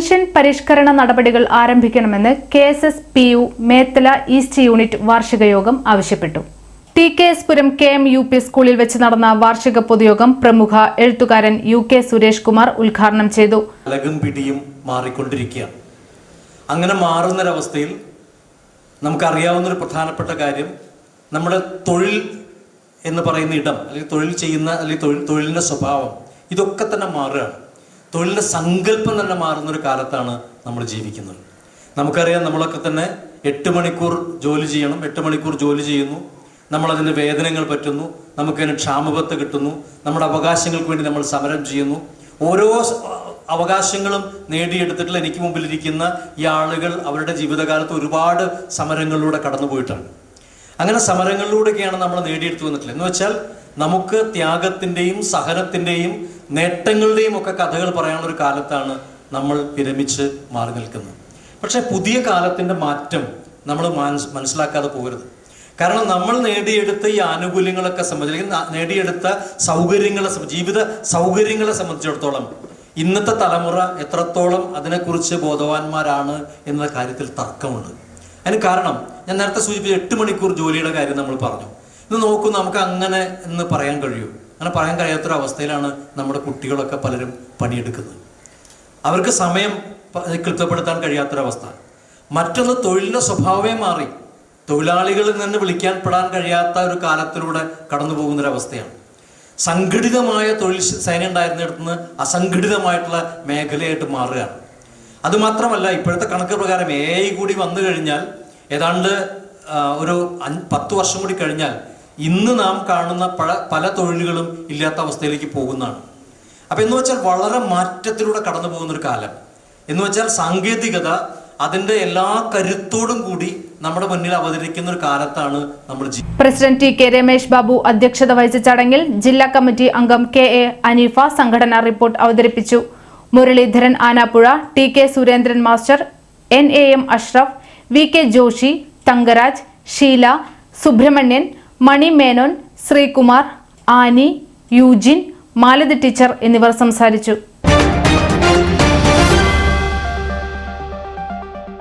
Pension പരിഷ്കരണ നടപടികൾ ആരംഭിക്കണമെന്ന് KSSPU Methala east unit വാർഷിക യോഗം ആവശ്യപ്പെട്ടു. TKS പുരം KMUP സ്കൂളിൽ വെച്ച് നടന്ന വാർഷിക പൊതുയോഗം പ്രമുഖ എഴുത്തുകാരൻ UK സുരേഷ് കുമാർ ഉദ്ഘാടനം ചെയ്തു. ലഗും പിടിയും മാറിക്കൊണ്ടിരിക്കുകയാണ്. അങ്ങനെ മാറുന്നൊരവസ്ഥയിൽ നമുക്കറിയാവുന്ന ഒരു പ്രധാനപ്പെട്ട കാര്യം നമ്മുടെ തൊഴിൽ എന്ന് പറയുന്ന ഇടം അല്ലെങ്കിൽ തൊഴിൽ ചെയ്യുന്ന അല്ലെങ്കിൽ തൊഴിലിൻ്റെ സ്വഭാവം ഇതൊക്കെ തന്നെ മാറുകയാണ്. തൊഴിലിൻ്റെ സങ്കല്പം തന്നെ മാറുന്നൊരു കാലത്താണ് നമ്മൾ ജീവിക്കുന്നത്. നമുക്കറിയാം, നമ്മളൊക്കെ തന്നെ 8 മണിക്കൂർ ജോലി ചെയ്യണം, 8 മണിക്കൂർ ജോലി ചെയ്യുന്നു, നമ്മളതിൻ്റെ വേതനങ്ങൾ പറ്റുന്നു, നമുക്കതിന് ക്ഷാമബത്ത് കിട്ടുന്നു, നമ്മുടെ അവകാശങ്ങൾക്ക് വേണ്ടി നമ്മൾ സമരം ചെയ്യുന്നു. ഓരോ അവകാശങ്ങളും നേടിയെടുത്തിട്ടുള്ള എനിക്ക് മുമ്പിലിരിക്കുന്ന ഈ ആളുകൾ അവരുടെ ജീവിതകാലത്ത് ഒരുപാട് സമരങ്ങളിലൂടെ കടന്നു പോയിട്ടാണ്. അങ്ങനെ സമരങ്ങളിലൂടെയൊക്കെയാണ് നമ്മൾ നേടിയെടുത്തു വന്നിട്ടുള്ളത്. എന്ന് വെച്ചാൽ നമുക്ക് ത്യാഗത്തിൻ്റെയും സഹനത്തിൻ്റെയും നേട്ടങ്ങളുടെയും ഒക്കെ കഥകൾ പറയാനുള്ള ഒരു കാലത്താണ് നമ്മൾ വിരമിച്ച് മാറി നിൽക്കുന്നത്. പക്ഷേ പുതിയ കാലത്തിൻ്റെ മാറ്റം നമ്മൾ മനസ്സിലാക്കാതെ പോകരുത്. കാരണം നമ്മൾ നേടിയെടുത്ത ഈ ആനുകൂല്യങ്ങളൊക്കെ സംബന്ധിച്ച് നേടിയെടുത്ത ജീവിത സൗകര്യങ്ങളെ സംബന്ധിച്ചിടത്തോളം ഇന്നത്തെ തലമുറ എത്രത്തോളം അതിനെക്കുറിച്ച് ബോധവാന്മാരാണ് എന്ന കാര്യത്തിൽ തർക്കമുണ്ട്. അതിന് കാരണം ഞാൻ നേരത്തെ സൂചിപ്പിച്ച 8 മണിക്കൂർ ജോലിയുടെ കാര്യം നമ്മൾ പറഞ്ഞു. ഇന്ന് നോക്കൂ, നമുക്ക് അങ്ങനെ എന്ന് പറയാൻ കഴിയൂ? അങ്ങനെ പറയാൻ കഴിയാത്തൊരവസ്ഥയിലാണ് നമ്മുടെ കുട്ടികളൊക്കെ പലരും പണിയെടുക്കുന്നത്. അവർക്ക് സമയം ക്ലിപ്തപ്പെടുത്താൻ കഴിയാത്തൊരവസ്ഥ. മറ്റൊന്ന്, തൊഴിലിൻ്റെ സ്വഭാവമേ മാറി. തൊഴിലാളികളിൽ നിന്ന് വിളിക്കാൻ പെടാൻ കഴിയാത്ത ഒരു കാലത്തിലൂടെ കടന്നു പോകുന്നൊരവസ്ഥയാണ്. സംഘടിതമായ തൊഴിൽ സേന ഉണ്ടായിരുന്നിടത്ത് നിന്ന് അസംഘടിതമായിട്ടുള്ള മേഖലയായിട്ട് മാറുകയാണ്. അതുമാത്രമല്ല, ഇപ്പോഴത്തെ കണക്ക് പ്രകാരം AI കൂടി വന്നു കഴിഞ്ഞാൽ ഏതാണ്ട് ഒരു 10 വർഷം കൂടി കഴിഞ്ഞാൽ ഇന്ന് നാം കാണുന്ന പല തൊഴിലുകളും ഇല്ലാത്ത അവസ്ഥയിലേക്ക് പോകുന്നതാണ്. അപ്പം എന്ന് വെച്ചാൽ വളരെ മാറ്റത്തിലൂടെ കടന്നു പോകുന്നൊരു കാലം. എന്ന് വെച്ചാൽ സാങ്കേതികത അതിന്റെ എല്ലാ കരുത്തോടും കൂടി നമ്മുടെ മുന്നിൽ അവതരിക്കുന്ന ഒരു കാലത്താണ് നമ്മൾ. പ്രസിഡന്റ് TK രമേശ് ബാബു അധ്യക്ഷത വഹിച്ച ചടങ്ങിൽ ജില്ലാ കമ്മിറ്റി അംഗം KA അനീഫ സംഘടനാ റിപ്പോർട്ട് അവതരിപ്പിച്ചു. Muraleedharan Anappuzha, TK Surendran master, NAM Ashraf, VK Joshi, Thankaraj, Sheela, Subrahmanyan, Mani Menon, Sreekumar, Annie, Eugene, Malathi teacher എന്നിവർ സംസാരിച്ചു.